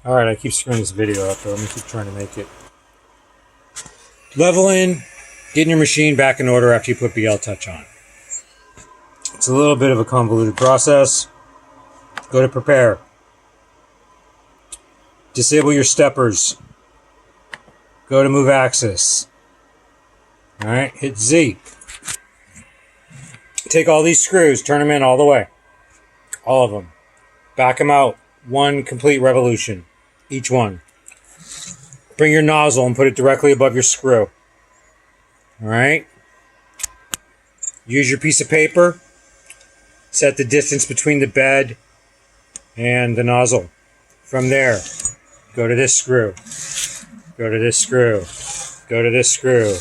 Alright, I keep screwing this video up, but let me keep trying to make it. Level in, getting your machine back in order after you put bltouch on. It's a little bit of a convoluted process. Go to prepare. Disable your steppers. Go to move axis. Alright, hit Z. Take all these screws, turn them in all the way. All of them. Back them out. One complete revolution. Each one. Bring your nozzle and put it directly above your screw. Alright? Use your piece of paper. Set the distance between the bed and the nozzle. From there, go to this screw. Go to this screw. Go to this screw.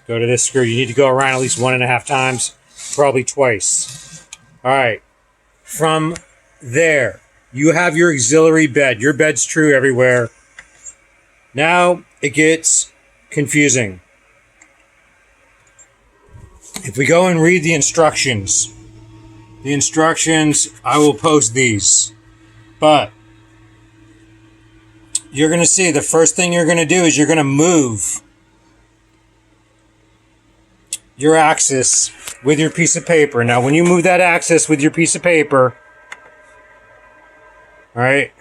Go to this screw. You need to go around at least 1.5 times, probably twice. Alright. From there, you have your auxiliary bed. Your bed's true everywhere. Now it gets confusing. If we go and read the instructions, I will post these. But you're going to see the first thing you're going to do is you're going to move your axis with your piece of paper. Now, when you move that axis with your piece of paper, all right,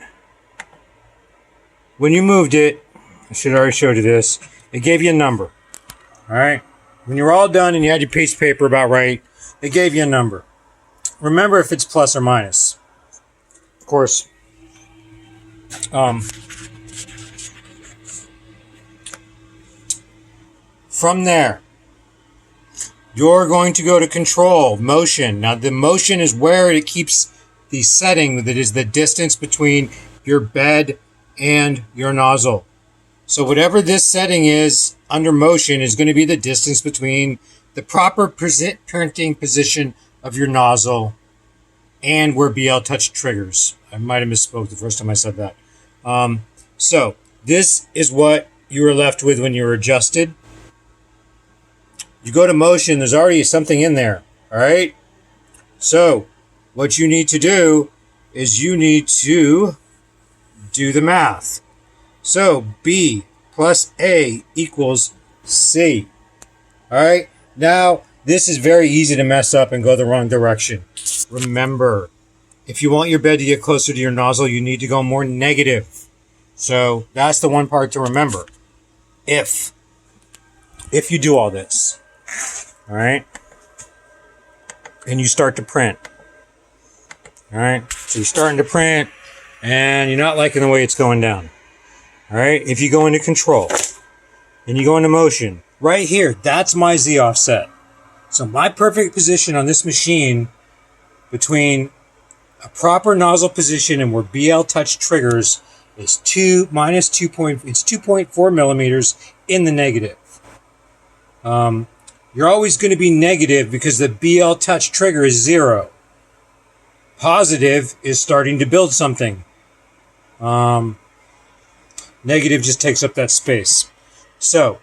when you moved it, I should have already showed you this, it gave you a number. All right, when you're all done and you had your piece of paper about right, it gave you a number. Remember if it's plus or minus. Of course, from there, you're going to go to control, motion. Now the motion is where it keeps the setting, that is the distance between your bed and your nozzle. So whatever this setting is under motion is going to be the distance between the proper printing position of your nozzle and where bltouch triggers. I might have misspoke the first time I said that. So this is what you were left with when you were adjusted. You go to motion, there's already something in there. All right. So what you need to do is you need to do the math. So B plus A equals C. All right. Now, this is very easy to mess up and go the wrong direction. Remember, if you want your bed to get closer to your nozzle, you need to go more negative. So that's the one part to remember. If you do all this, all right, and you start to print, all right, so you're starting to print and you're not liking the way it's going down. All right, if you go into control and you go into motion, right here, that's my Z offset. So my perfect position on this machine between a proper nozzle position and where bltouch triggers is 2.4 millimeters in the negative. You're always going to be negative because the bltouch trigger is 0. Positive is starting to build something. Negative just takes up that space. So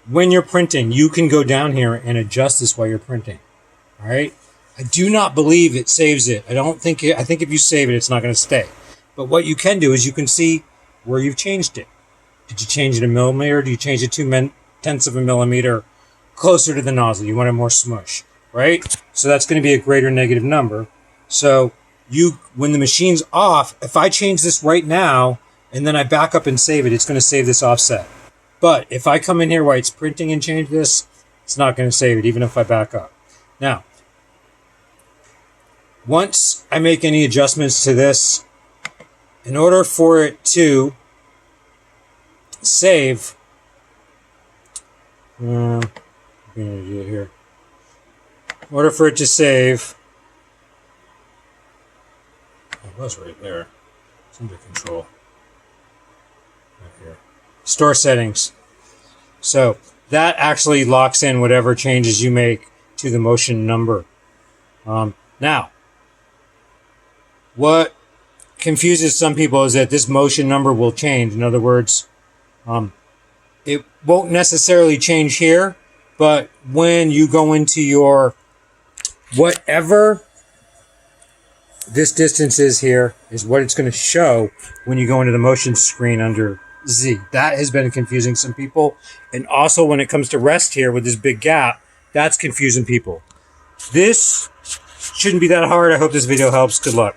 when you're printing, you can go down here and adjust this while you're printing. All right. I do not believe it saves it. I think if you save it, it's not going to stay. But what you can do is you can see where you've changed it. Did you change it a millimeter? Do you change it 0.2 of a millimeter closer to the nozzle? You want it more smush, right? So that's going to be a greater negative number. So when the machine's off, if I change this right now and then I back up and save it, it's going to save this offset. But if I come in here while it's printing and change this, it's not going to save it, even if I back up. Now, once I make any adjustments to this, in order for it to save, I'm going to do it here. In order for it to save, it was right there. It's under control. Right here. Store settings. So that actually locks in whatever changes you make to the motion number. Now, what confuses some people is that this motion number will change. In other words, it won't necessarily change here, but when you go into your whatever this distance is here is what it's going to show when you go into the motion screen under Z. That has been confusing some people. And also when it comes to rest here with this big gap, that's confusing people. This shouldn't be that hard. I hope this video helps. Good luck.